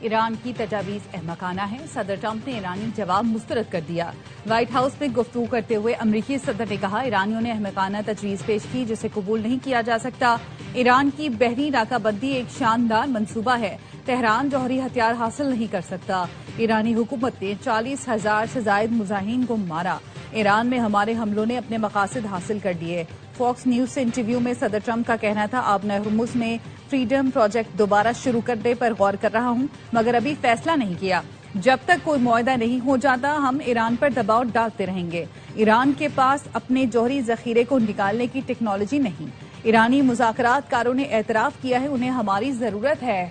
ایران کی تجاویز احمقانہ ہے، صدر ٹرمپ نے ایرانی جواب مسترد کر دیا۔ وائٹ ہاؤس میں گفتگو کرتے ہوئے امریکی صدر نے کہا ایرانیوں نے احمقانہ تجویز پیش کی جسے قبول نہیں کیا جا سکتا۔ ایران کی بحری ناکہ بندی ایک شاندار منصوبہ ہے، تہران جوہری ہتھیار حاصل نہیں کر سکتا۔ ایرانی حکومت نے 40,000 سے زائد مظاہرین کو مارا۔ ایران میں ہمارے حملوں نے اپنے مقاصد حاصل کر لیے۔ فاکس نیوز سے انٹرویو میں صدر ٹرمپ کا کہنا تھا آبنہ ہرمز میں فریڈم پروجیکٹ دوبارہ شروع کرنے پر غور کر رہا ہوں مگر ابھی فیصلہ نہیں کیا۔ جب تک کوئی معاہدہ نہیں ہو جاتا ہم ایران پر دباؤ ڈالتے رہیں گے۔ ایران کے پاس اپنے جوہری ذخیرے کو نکالنے کی ٹیکنالوجی نہیں۔ ایرانی مذاکرات کاروں نے اعتراف کیا ہے انہیں ہماری ضرورت ہے۔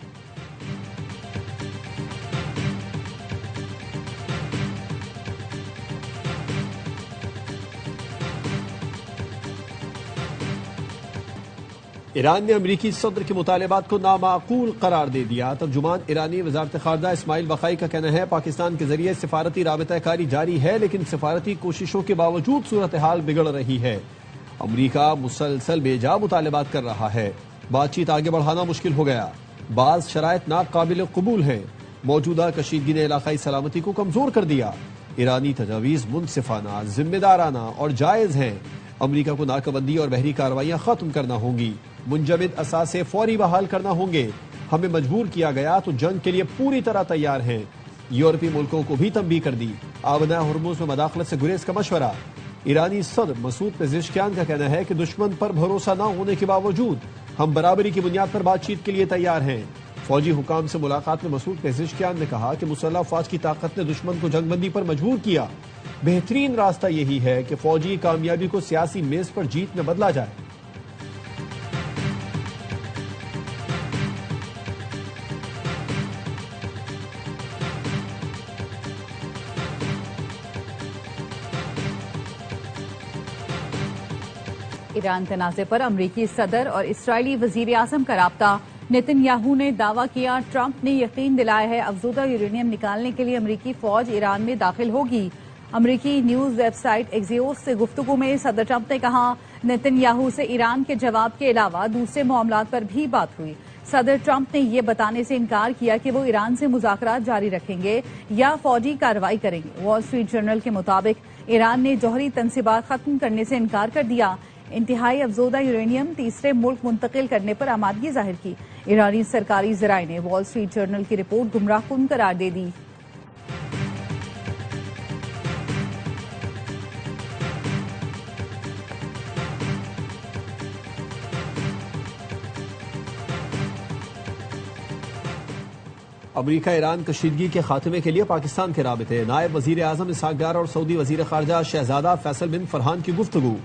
ایران نے امریکی صدر کے مطالبات کو نامعقول قرار دے دیا۔ ترجمان ایرانی وزارت خارجہ اسماعیل بقائی کا کہنا ہے پاکستان کے ذریعے سفارتی رابطہ کاری جاری ہے لیکن سفارتی کوششوں کے باوجود صورتحال بگڑ رہی ہے۔ امریکہ مسلسل بے جا مطالبات کر رہا ہے، بات چیت آگے بڑھانا مشکل ہو گیا، بعض شرائط ناقابل قبول ہیں، موجودہ کشیدگی نے علاقائی سلامتی کو کمزور کر دیا۔ ایرانی تجاویز منصفانہ، ذمہ دارانہ اور جائز ہیں۔ امریکہ کو ناکہ بندی اور بحری کارروائیاں ختم کرنا ہوں گی، منجمد اثاثے فوری بحال کرنا ہوں گے۔ ہمیں مجبور کیا گیا تو جنگ کے لیے پوری طرح تیار ہیں۔ یورپی ملکوں کو بھی تنبیہ کر دی، آبنہ ہرمز میں مداخلت سے گریز کا مشورہ۔ ایرانی صدر مسعود پزشکیان کا کہنا ہے کہ دشمن پر بھروسہ نہ ہونے کے باوجود ہم برابری کی بنیاد پر بات چیت کے لیے تیار ہیں۔ فوجی حکام سے ملاقات میں مسعود پزشکیان نے کہا کہ مسلح افواج کی طاقت نے دشمن کو جنگ بندی پر مجبور کیا۔ بہترین راستہ یہی ہے کہ فوجی کامیابی کو سیاسی میز پر جیت میں بدلا جائے۔ ایران تنازع پر امریکی صدر اور اسرائیلی وزیر اعظم کا رابطہ۔ نیتن یاہو نے دعویٰ کیا ٹرمپ نے یقین دلایا ہے افزودہ یورینیم نکالنے کے لیے امریکی فوج ایران میں داخل ہوگی۔ امریکی نیوز ویب سائٹ ایکزیوس سے گفتگو میں صدر ٹرمپ نے کہا نیتن یاہو سے ایران کے جواب کے علاوہ دوسرے معاملات پر بھی بات ہوئی۔ صدر ٹرمپ نے یہ بتانے سے انکار کیا کہ وہ ایران سے مذاکرات جاری رکھیں گے یا فوجی کارروائی کریں گے۔ وال اسٹریٹ جرنل کے مطابق ایران نے جوہری تنصیبات ختم کرنے سے انکار کر دیا، انتہائی افزودہ یورینیم تیسرے ملک منتقل کرنے پر آمادگی ظاہر کی۔ ایرانی سرکاری ذرائع نے وال اسٹریٹ جرنل کی رپورٹ گمراہ کن قرار دے دی۔ امریکہ ایران کشیدگی کے خاتمے کے لیے پاکستان کے رابطے، نائب وزیر اعظم اسحاق ڈار اور سعودی وزیر خارجہ شہزادہ فیصل بن فرحان کی گفتگو۔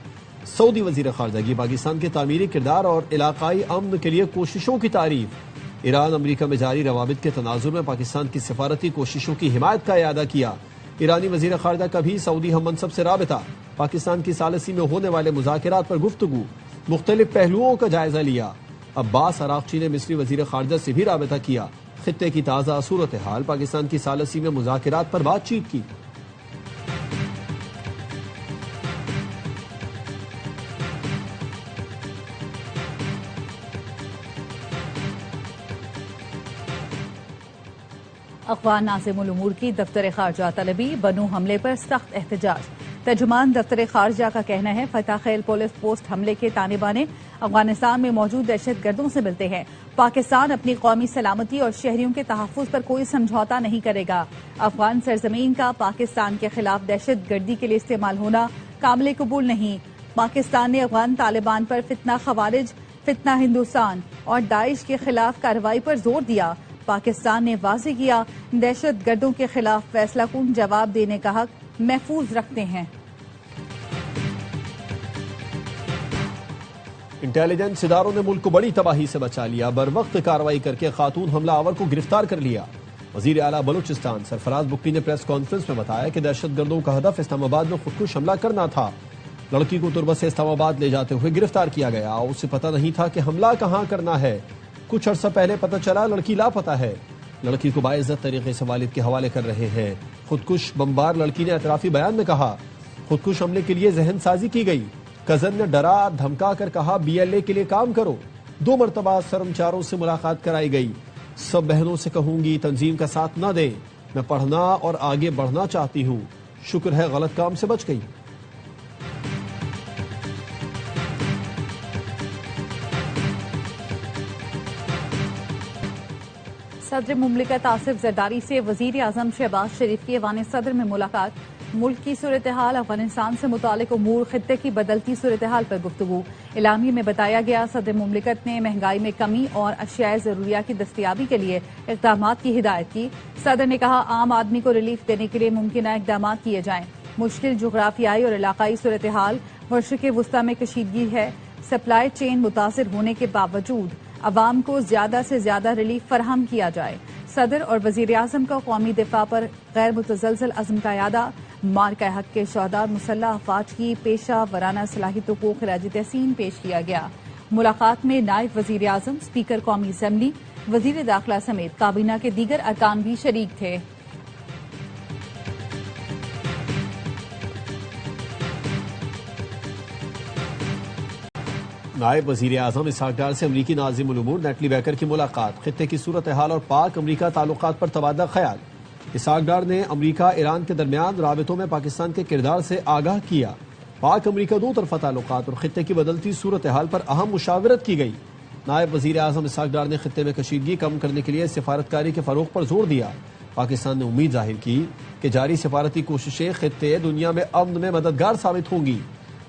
سعودی وزیر خارجہ کی پاکستان کے تعمیری کردار اور علاقائی امن کے لیے کوششوں کی تعریف۔ ایران امریکہ میں جاری روابط کے تناظر میں پاکستان کی سفارتی کوششوں کی حمایت کا اعادہ کیا۔ ایرانی وزیر خارجہ کا بھی سعودی ہم منصب سے رابطہ، پاکستان کی ثالثی میں ہونے والے مذاکرات پر گفتگو، مختلف پہلوؤں کا جائزہ لیا۔ عباس عراقچی نے مصری وزیر خارجہ سے بھی رابطہ کیا، خطے کی تازہ صورتحال، پاکستان کی ثالثی میں مذاکرات پر بات چیت کی۔ افغان ناظم الامور کی دفتر خارجہ طلبی، بنو حملے پر سخت احتجاج۔ ترجمان دفتر خارجہ کا کہنا ہے فتح خیل پولیس پوسٹ حملے کے تانے بانے افغانستان میں موجود دہشت گردوں سے ملتے ہیں۔ پاکستان اپنی قومی سلامتی اور شہریوں کے تحفظ پر کوئی سمجھوتا نہیں کرے گا۔ افغان سرزمین کا پاکستان کے خلاف دہشت گردی کے لیے استعمال ہونا قابل قبول نہیں۔ پاکستان نے افغان طالبان پر فتنہ خوارج، فتنہ ہندوستان اور داعش کے خلاف کارروائی پر زور دیا۔ پاکستان نے واضح کیا دہشت گردوں کے خلاف فیصلہ کن جواب دینے کا حق محفوظ رکھتے ہیں۔ انٹیلیجنس اداروں نے ملک کو بڑی تباہی سے بچا لیا، بر وقت کارروائی کر کے خاتون حملہ آور کو گرفتار کر لیا۔ وزیر اعلیٰ بلوچستان سرفراز بگٹی نے پریس کانفرنس میں بتایا کہ دہشت گردوں کا ہدف اسلام آباد میں خودکش حملہ کرنا تھا۔ لڑکی کو تربت سے اسلام آباد لے جاتے ہوئے گرفتار کیا گیا، اسے پتہ نہیں تھا کہ حملہ کہاں کرنا ہے۔ کچھ عرصہ پہلے پتہ چلا لڑکی لاپتہ ہے۔ لڑکی کو باعزت طریقے سے والد کے حوالے کر رہے ہیں۔ خودکش بمبار لڑکی نے اعترافی بیان میں کہا خودکش حملے کے لیے ذہن سازی کی گئی۔ کزن نے ڈرا دھمکا کر کہا BLA کے لیے کام کرو۔ 2 مرتبہ سرمچاروں سے ملاقات کرائی گئی۔ سب بہنوں سے کہوں گی تنظیم کا ساتھ نہ دیں، میں پڑھنا اور آگے بڑھنا چاہتی ہوں، شکر ہے غلط کام سے بچ گئی۔ صدر مملکت آصف زرداری سے وزیر اعظم شہباز شریف کی ایوان صدر میں ملاقات، ملک کی صورتحال، افغانستان سے متعلق امور، خطے کی بدلتی صورتحال پر گفتگو۔ اعلامیے میں بتایا گیا صدر مملکت نے مہنگائی میں کمی اور اشیاء ضروریہ کی دستیابی کے لیے اقدامات کی ہدایت کی۔ صدر نے کہا عام آدمی کو ریلیف دینے کے لیے ممکنہ اقدامات کیے جائیں۔ مشکل جغرافیائی اور علاقائی صورتحال، مشرق وسطی میں کشیدگی ہے، سپلائی چین متاثر ہونے کے باوجود عوام کو زیادہ سے زیادہ ریلیف فراہم کیا جائے۔ صدر اور وزیر اعظم کا قومی دفاع پر غیر متزلزل عزم کا اعادہ، مارکہ حق کے شہداء اور مسلح افواج کی پیشہ ورانہ صلاحیتوں کو خراج تحسین پیش کیا گیا۔ ملاقات میں نائب وزیر اعظم، اسپیکر قومی اسمبلی، وزیر داخلہ سمیت کابینہ کے دیگر ارکان بھی شریک تھے۔ نائب وزیر اعظم اسحاق ڈار سے امریکی ناظم الامور نیٹلی بیکر کی ملاقات، خطے کی صورتحال اور پاک امریکہ تعلقات پر تبادلہ خیال۔ اسحاق ڈار نے امریکہ ایران کے درمیان رابطوں میں پاکستان کے کردار سے آگاہ کیا۔ پاک امریکہ دو طرفہ تعلقات اور خطے کی بدلتی صورتحال پر اہم مشاورت کی گئی۔ نائب وزیر اعظم اسحاق ڈار نے خطے میں کشیدگی کم کرنے کے لیے سفارتکاری کے فروغ پر زور دیا۔ پاکستان نے امید ظاہر کی کہ جاری سفارتی کوششیں خطے دنیا میں امن میں مددگار ثابت ہوں گی۔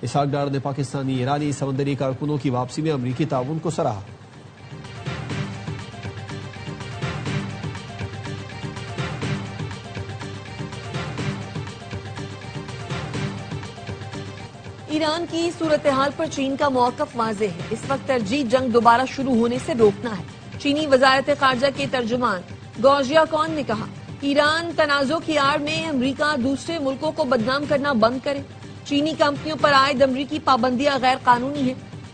اسحاق ڈار نے پاکستانی ایرانی سمندری کارکنوں کی واپسی میں امریکی تعاون کو سراہا۔ ایران کی صورتحال پر چین کا موقف واضح ہے، اس وقت ترجیح جنگ دوبارہ شروع ہونے سے روکنا ہے۔ چینی وزارت خارجہ کے ترجمان گو جیاکون نے کہا ایران تنازع کی آڑ میں امریکہ دوسرے ملکوں کو بدنام کرنا بند کرے۔ چینی کمپنیوں پر عائد امریکی پابندیاں غیر قانونی ہیں۔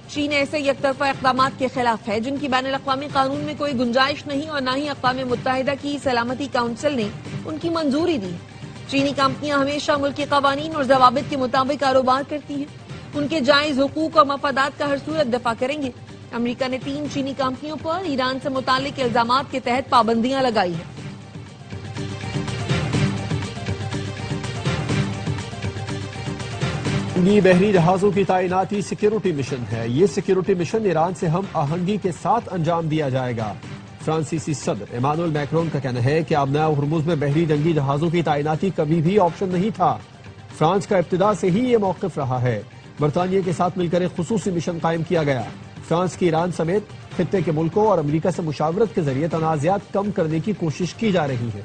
چین ایسے یک طرفہ اقدامات کے خلاف ہے جن کی بین الاقوامی قانون میں کوئی گنجائش نہیں اور نہ ہی اقوام متحدہ کی سلامتی کونسل نے ان کی منظوری دی ہے۔ چینی کمپنیاں ہمیشہ ملکی قوانین اور ضوابط کے مطابق کاروبار کرتی ہیں، ان کے جائز حقوق اور مفادات کا ہر صورت دفاع کریں گے۔ امریکہ نے 3 چینی کمپنیوں پر ایران سے متعلق الزامات کے تحت پابندیاں لگائی ہیں۔ بحری جہازوں کی تعیناتی سیکیورٹی مشن ہے، یہ سیکیورٹی مشن ایران سے ہم آہنگی کے ساتھ انجام دیا جائے گا۔ فرانسیسی صدر ایمانوئل میکرون کا کہنا ہے کہ آبناء ہرمز میں بحری جنگی جہازوں کی تعیناتی کبھی بھی آپشن نہیں تھا۔ فرانس کا ابتدا سے ہی یہ موقف رہا ہے۔ برطانیہ کے ساتھ مل کر ایک خصوصی مشن قائم کیا گیا۔ فرانس کی ایران سمیت خطے کے ملکوں اور امریکہ سے مشاورت کے ذریعے تنازعات کم کرنے کی کوشش کی جا رہی ہے۔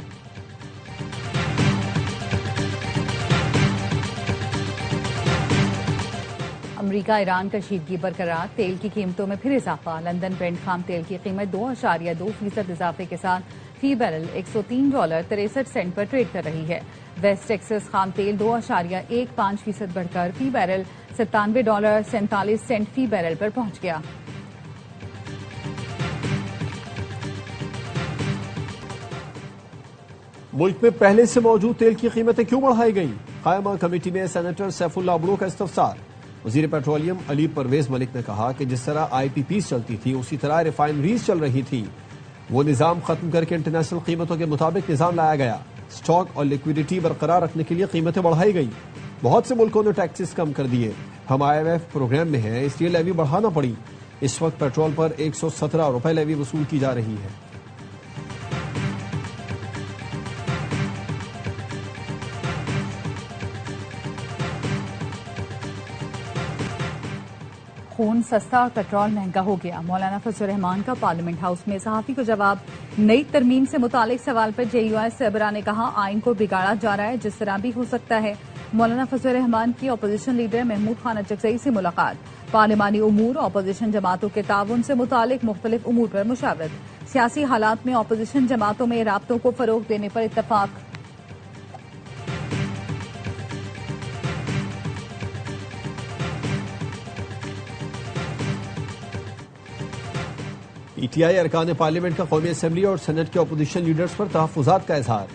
امریکہ ایران کشیدگی برقرار، تیل کی قیمتوں میں پھر اضافہ، لندن برنٹ خام تیل کی قیمت 2.2% اضافے کے ساتھ فی بیرل $103.63 پر ٹریڈ کر رہی ہے۔ ویسٹ ٹیکسس خام تیل 2.15% بڑھ کر فی بیرل $97.47 فی بیرل پر پہنچ گیا۔ ملک میں پہلے سے موجود تیل کی قیمتیں کیوں بڑھائی گئیں؟ قائمہ کمیٹی میں سینیٹر سیف اللہ ابڑو کا استفسار۔ وزیر پیٹرولیم علی پرویز ملک نے کہا کہ جس طرح آئی پی پیز چلتی تھی اسی طرح ریفائنریز چل رہی تھی، وہ نظام ختم کر کے انٹرنیشنل قیمتوں کے مطابق نظام لایا گیا۔ سٹاک اور لیکویڈیٹی برقرار رکھنے کے لیے قیمتیں بڑھائی گئیں۔ بہت سے ملکوں نے ٹیکسز کم کر دیے، ہم IMF پروگرام میں ہیں اس لیے لیوی بڑھانا پڑی۔ اس وقت پیٹرول پر $117 لیوی وصول کی جا رہی ہے۔ خون سستا اور پیٹرول مہنگا ہو گیا، مولانا فضل الرحمان کا پارلیمنٹ ہاؤس میں صحافی کو جواب۔ نئی ترمیم سے متعلق سوال پر JUI صدرہ نے کہا آئین کو بگاڑا جا رہا ہے، جس طرح بھی ہو سکتا ہے۔ مولانا فضل الرحمان کی اپوزیشن لیڈر محمود خان اچکزئی سے ملاقات، پارلیمانی امور اور اپوزیشن جماعتوں کے تعاون سے متعلق مختلف امور پر مشاورت، سیاسی حالات میں اپوزیشن جماعتوں میں رابطوں کو فروغ دینے پر اتفاق۔ PTI ارکان پارلیمنٹ کا قومی اسمبلی اور سینٹ کے اپوزیشن لیڈرز پر تحفظات کا اظہار۔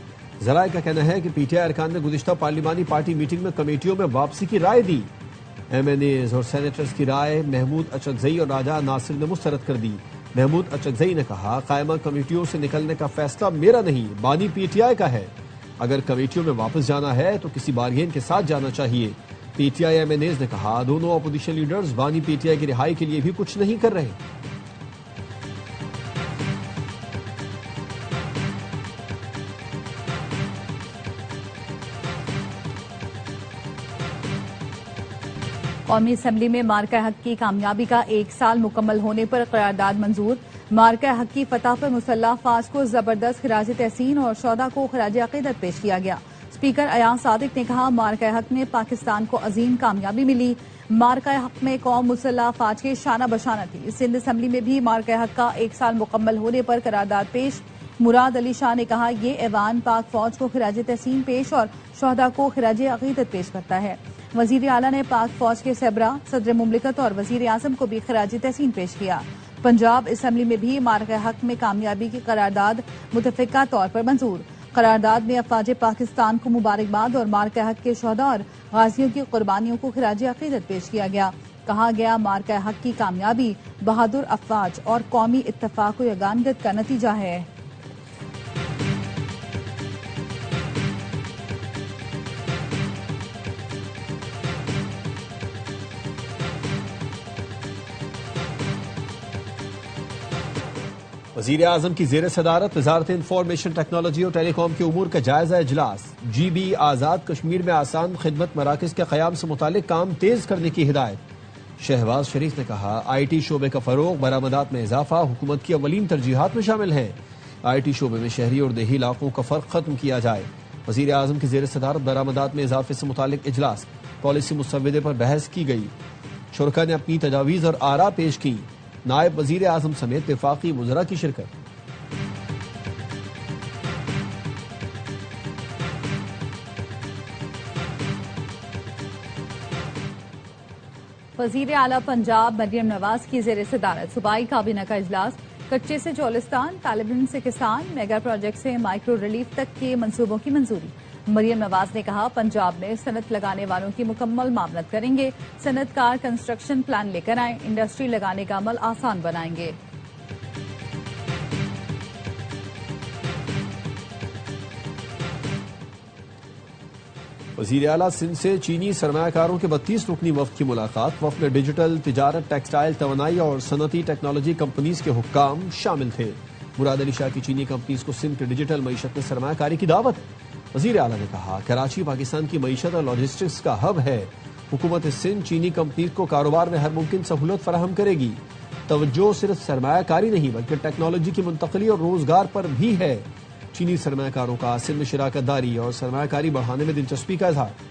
ذرائع کا کہنا ہے کہ PTI ارکان نے گزشتہ پارلیمانی پارٹی میٹنگ میں کمیٹیوں میں واپسی کی رائے دی۔ MNAs اور سینیٹرز کی رائے محمود اچکزئی اور راجہ ناصر نے مسترد کر دی۔ محمود اچکزئی نے کہا قائمہ کمیٹیوں سے نکلنے کا فیصلہ میرا نہیں بانی پی ٹی آئی کا ہے، اگر کمیٹیوں میں واپس جانا ہے تو کسی بارگین کے ساتھ جانا چاہیے۔ P T I M N As نے کہا دونوں اپوزیشن لیڈرز بانی پی ٹی آئی کی رہائی کے لیے بھی کچھ نہیں کر رہے۔ قومی اسمبلی میں مارکہ حق کی کامیابی کا 1 سال مکمل ہونے پر قرارداد منظور۔ مارکہ حق کی فتح پر مسلح افواج کو زبردست خراج تحسین اور شہداء کو خراج عقیدت پیش کیا گیا۔ اسپیکر ایاز صادق نے کہا مارکہ حق میں پاکستان کو عظیم کامیابی ملی، مارکہ حق میں قوم مسلح افواج کے شانہ بشانہ تھی۔ سندھ اسمبلی میں بھی مارکہ حق کا 1 سال مکمل ہونے پر قرارداد پیش۔ مراد علی شاہ نے کہا یہ ایوان پاک فوج کو خراج تحسین پیش اور شہداء کو خراج عقیدت پیش کرتا ہے۔ وزیر اعلیٰ نے پاک فوج کے سربراہ، صدر مملکت اور وزیر اعظم کو بھی خراج تحسین پیش کیا۔ پنجاب اسمبلی میں بھی مارکہ حق میں کامیابی کی قرارداد متفقہ طور پر منظور۔ قرارداد میں افواج پاکستان کو مبارکباد اور مارکہ حق کے شہداء اور غازیوں کی قربانیوں کو خراج عقیدت پیش کیا گیا۔ کہا گیا مارکہ حق کی کامیابی بہادر افواج اور قومی اتفاق و یگانگت کا نتیجہ ہے۔ وزیر اعظم کی زیر صدارت وزارت انفارمیشن ٹیکنالوجی اور ٹیلی کام کے امور کا جائزہ اجلاس۔ جی بی آزاد کشمیر میں آسان خدمت مراکز کے قیام سے متعلق کام تیز کرنے کی ہدایت۔ شہباز شریف نے کہا آئی ٹی شعبے کا فروغ، برآمدات میں اضافہ حکومت کی اولین ترجیحات میں شامل ہیں۔ آئی ٹی شعبے میں شہری اور دیہی علاقوں کا فرق ختم کیا جائے۔ وزیر اعظم کی زیر صدارت برآمدات میں اضافے سے متعلق اجلاس، پالیسی مسودے پر بحث کی گئی۔ شرکاء نے اپنی تجاویز اور آراء پیش کی۔ نائب وزیر اعظم سمیت وفاقی وزراء کی شرکت۔ وزیر اعلیٰ پنجاب مریم نواز کی زیر صدارت صوبائی کابینہ کا اجلاس۔ کچے سے چولستان، طالب علم سے کسان، میگا پروجیکٹ سے مائکرو ریلیف تک کے منصوبوں کی منظوری۔ مریم نواز نے کہا پنجاب میں صنعت لگانے والوں کی مکمل معاونت کریں گے، صنعت کار کنسٹرکشن پلان لے کر آئیں، انڈسٹری لگانے کا عمل آسان بنائیں گے۔ وزیر اعلیٰ سندھ سے چینی سرمایہ کاروں کے 32 رکنی وفد کی ملاقات۔ وفد میں ڈیجیٹل، تجارت، ٹیکسٹائل، توانائی اور صنعتی ٹیکنالوجی کمپنیز کے حکام شامل تھے۔ مراد علی شاہ کی چینی کمپنیز کو سندھ کے ڈیجیٹل معیشت میں سرمایہ کاری کی دعوت۔ وزیر اعلیٰ نے کہا کراچی پاکستان کی معیشت اور لاجسٹکس کا ہب ہے۔ حکومت سندھ چینی کمپنیز کو کاروبار میں ہر ممکن سہولت فراہم کرے گی۔ توجہ صرف سرمایہ کاری نہیں بلکہ ٹیکنالوجی کی منتقلی اور روزگار پر بھی ہے۔ چینی سرمایہ کاروں کا سندھ میں شراکت داری اور سرمایہ کاری بڑھانے میں دلچسپی کا اظہار۔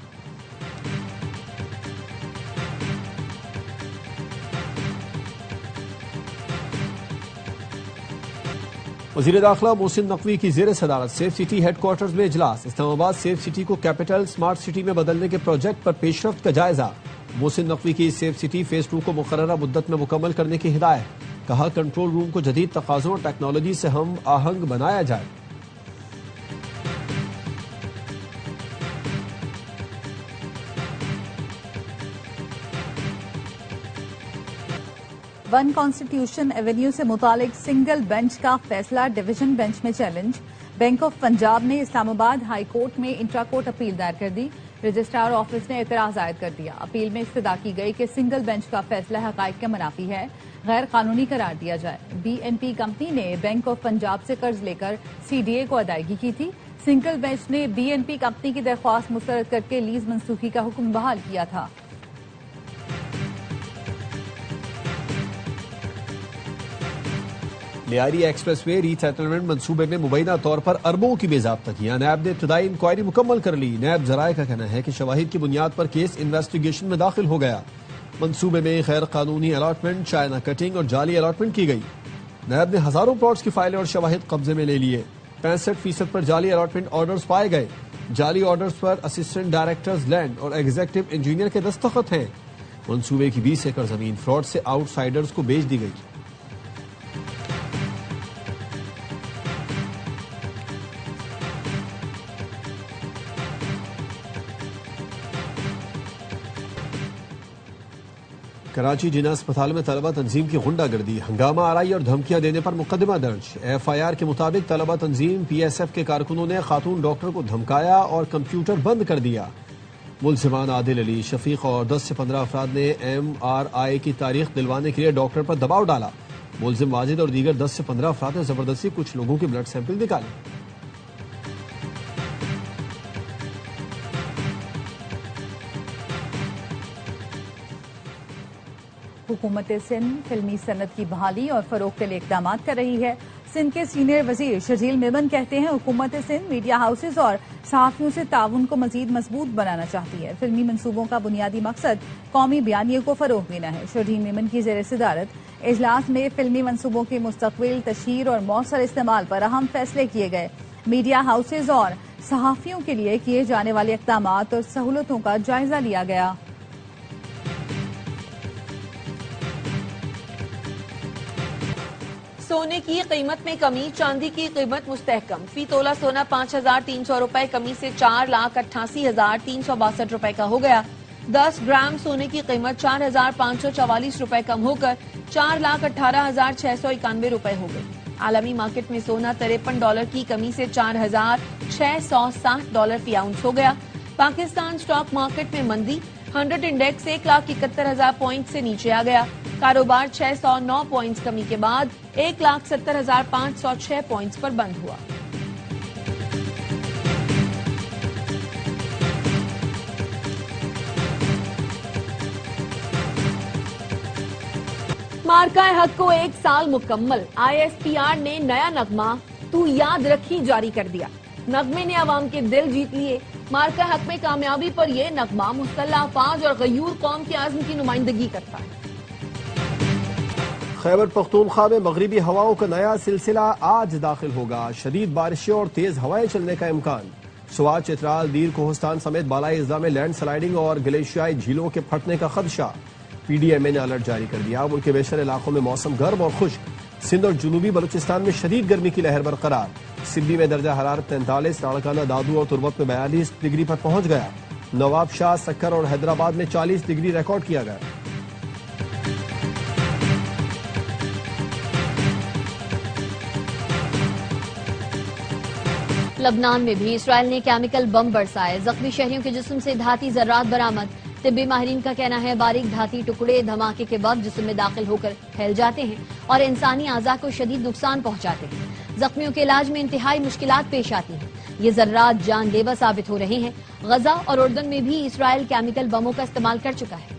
وزیر داخلہ محسن نقوی کی زیر صدارت سیف سٹی ہیڈ کوارٹرز میں اجلاس۔ اسلام آباد سیف سٹی کو کیپٹل سمارٹ سٹی میں بدلنے کے پروجیکٹ پر پیش رفت کا جائزہ۔ محسن نقوی کی سیف سٹی فیز 2 کو مقررہ مدت میں مکمل کرنے کی ہدایت۔ کہا کنٹرول روم کو جدید تقاضوں اور ٹیکنالوجی سے ہم آہنگ بنایا جائے۔ ون کانسٹیٹیوشن ایونیو سے متعلق سنگل بینچ کا فیصلہ ڈویژن بینچ میں چیلنج۔ بینک آف پنجاب نے اسلام آباد ہائی کورٹ میں انٹرا کورٹ اپیل دائر کر دی۔ رجسٹرار آفس نے اعتراض عائد کر دیا۔ اپیل میں استدعا کی گئی کہ سنگل بینچ کا فیصلہ حقائق کے منافی ہے، غیر قانونی قرار دیا جائے۔ بی این پی کمپنی نے بینک آف پنجاب سے قرض لے کر سی ڈی اے کو ادائیگی کی تھی۔ سنگل بینچ نے بی این پی کمپنی کی درخواست مسترد کر کے لیز منسوخی کا حکم بحال کیا تھا۔ لیاری ایکسپریس وے ری سیٹلمنٹ منصوبے میں مبینہ طور پر اربوں کی بے ضابطگیاں۔ نیب نے ابتدائی انکوائری مکمل کر لی۔ نیب ذرائع کا کہنا ہے کہ شواہد کی بنیاد پر کیس انویسٹیگیشن میں داخل ہو گیا۔ منصوبے میں غیر قانونی الاٹمنٹ، چائنا کٹنگ اور جعلی الاٹمنٹ کی گئی۔ نیب نے ہزاروں پلاٹس کی فائلیں اور شواہد قبضے میں لے لیے۔ 65% پر جعلی الاٹمنٹ آرڈرز پائے گئے۔ جعلی آرڈرز پر اسسٹنٹ ڈائریکٹرز لینڈ اور ایگزیکٹو انجینئر کے دستخط ہیں۔ منصوبے کی 20 ایکڑ زمین فراڈ سے آؤٹ سائڈرز کو بیچ دی گئی۔ کراچی جنا اسپتال میں طلبہ تنظیم کی غنڈہ گردی، ہنگامہ آرائی اور دھمکیاں دینے پر مقدمہ درج۔ FIR کے مطابق طلبہ تنظیم PSF کے کارکنوں نے خاتون ڈاکٹر کو دھمکایا اور کمپیوٹر بند کر دیا۔ ملزمان عادل علی، شفیق اور 10 سے 15 افراد نے MRI کی تاریخ دلوانے کے لیے ڈاکٹر پر دباؤ ڈالا۔ ملزم واجد اور دیگر 10 سے 15 افراد نے زبردستی کچھ لوگوں کے بلڈ سیمپل نکالے۔ حکومت سندھ فلمی صنعت کی بحالی اور فروغ کے لیے اقدامات کر رہی ہے۔ سندھ کے سینئر وزیر شجیل میمن کہتے ہیں حکومت سندھ میڈیا ہاؤسز اور صحافیوں سے تعاون کو مزید مضبوط بنانا چاہتی ہے۔ فلمی منصوبوں کا بنیادی مقصد قومی بیانیے کو فروغ دینا ہے۔ شجیل میمن کی زیر صدارت اجلاس میں فلمی منصوبوں کے مستقبل، تشہیر اور مؤثر استعمال پر اہم فیصلے کیے گئے۔ میڈیا ہاؤسز اور صحافیوں کے لیے کیے جانے والے اقدامات اور سہولتوں کا جائزہ لیا گیا۔ سونے کی قیمت میں کمی، چاندی کی قیمت مستحکم۔ فی تولہ سونا 5,300 روپے کمی سے 4,88,362 روپے کا ہو گیا۔ 10 گرام سونے کی قیمت 4,544 روپے کم ہو کر 4,18,691 روپے ہو گئی۔ عالمی مارکیٹ میں سونا $53 کی کمی سے $4,660 فی اونس ہو گیا۔ پاکستان سٹاک مارکیٹ میں مندی، 100 انڈیکس 1,71,000 پوائنٹ سے نیچے آ گیا۔ کاروبار 609 پوائنٹس کمی کے بعد 1,70,506 پوائنٹس پر بند ہوا۔ مارکہ حق کو 1 سال مکمل، ISPR نے نیا نغمہ تو یاد رکھی جاری کر دیا۔ نغمے نے عوام کے دل جیت لیے۔ مارکہ حق میں کامیابی پر یہ نغمہ مسلح افواج اور غیور قوم کے عزم کی نمائندگی کرتا ہے۔ خیبر پختونخوا میں مغربی ہواؤں کا نیا سلسلہ آج داخل ہوگا۔ شدید بارشیں اور تیز ہوائیں چلنے کا امکان۔ سوات، چترال، دیر کوہستان سمیت بالائی اضلاع میں لینڈ سلائیڈنگ اور گلیشیائی جھیلوں کے پھٹنے کا خدشہ۔ PDMA نے الرٹ جاری کر دیا۔ ملک کے بیشتر علاقوں میں موسم گرم اور خشک۔ سندھ اور جنوبی بلوچستان میں شدید گرمی کی لہر برقرار۔ سبی میں درجہ حرارت 43، لاڑکانہ، دادو اور تربت میں 42 ڈگری پر پہنچ گیا۔ نواب شاہ، سکر اور حیدرآباد میں 40 ڈگری ریکارڈ کیا گیا۔ لبنان میں بھی اسرائیل نے کیمیکل بم برسائے، زخمی شہریوں کے جسم سے دھاتی ذرات برآمد۔ طبی ماہرین کا کہنا ہے باریک دھاتی ٹکڑے دھماکے کے وقت جسم میں داخل ہو کر پھیل جاتے ہیں اور انسانی اعضاء کو شدید نقصان پہنچاتے ہیں۔ زخمیوں کے علاج میں انتہائی مشکلات پیش آتی ہیں۔ یہ ذرات جان لیوا ثابت ہو رہے ہیں۔ غزہ اور اردن میں بھی اسرائیل کیمیکل بموں کا استعمال کر چکا ہے۔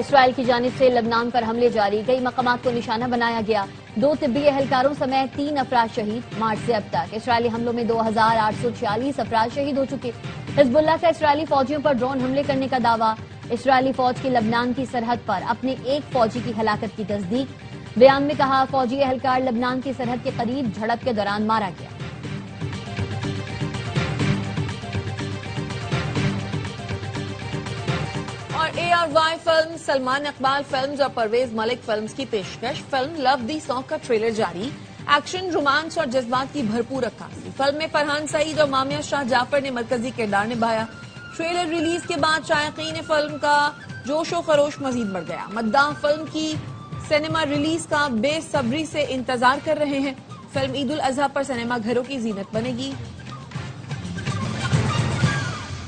اسرائیل کی جانب سے لبنان پر حملے جاری، کئی مقامات کو نشانہ بنایا گیا۔ 2 طبی اہلکاروں سمیت 3 افراد شہید۔ مارچ سے اب تک اسرائیلی حملوں میں 2,846 افراد شہید ہو چکے۔ حزب اللہ کا اسرائیلی فوجیوں پر ڈرون حملے کرنے کا دعویٰ۔ اسرائیلی فوج کی لبنان کی سرحد پر اپنے ایک فوجی کی ہلاکت کی تصدیق۔ بیان میں کہا فوجی اہلکار لبنان کی سرحد کے قریب جھڑپ کے دوران مارا گیا۔ اور ARY film, Salman Iqbal films اور پرویز ملک فلمز کی پیشکش۔ فلم لو دی سانگ کا ٹریلر جاری۔ ایکشن، رومانس اور جذبات کی بھرپور عکاسی۔ فلم میں فرحان سعید اور مامیہ شاہ جعفر نے مرکزی کردار نبھایا۔ ٹریلر ریلیز کے بعد شائقین فلم کا جوش و خروش مزید بڑھ گیا۔ مداح فلم کی سینما ریلیز کا بے صبری سے انتظار کر رہے ہیں۔ فلم عید الاضحیٰ پر سینما گھروں کی زینت بنے گی۔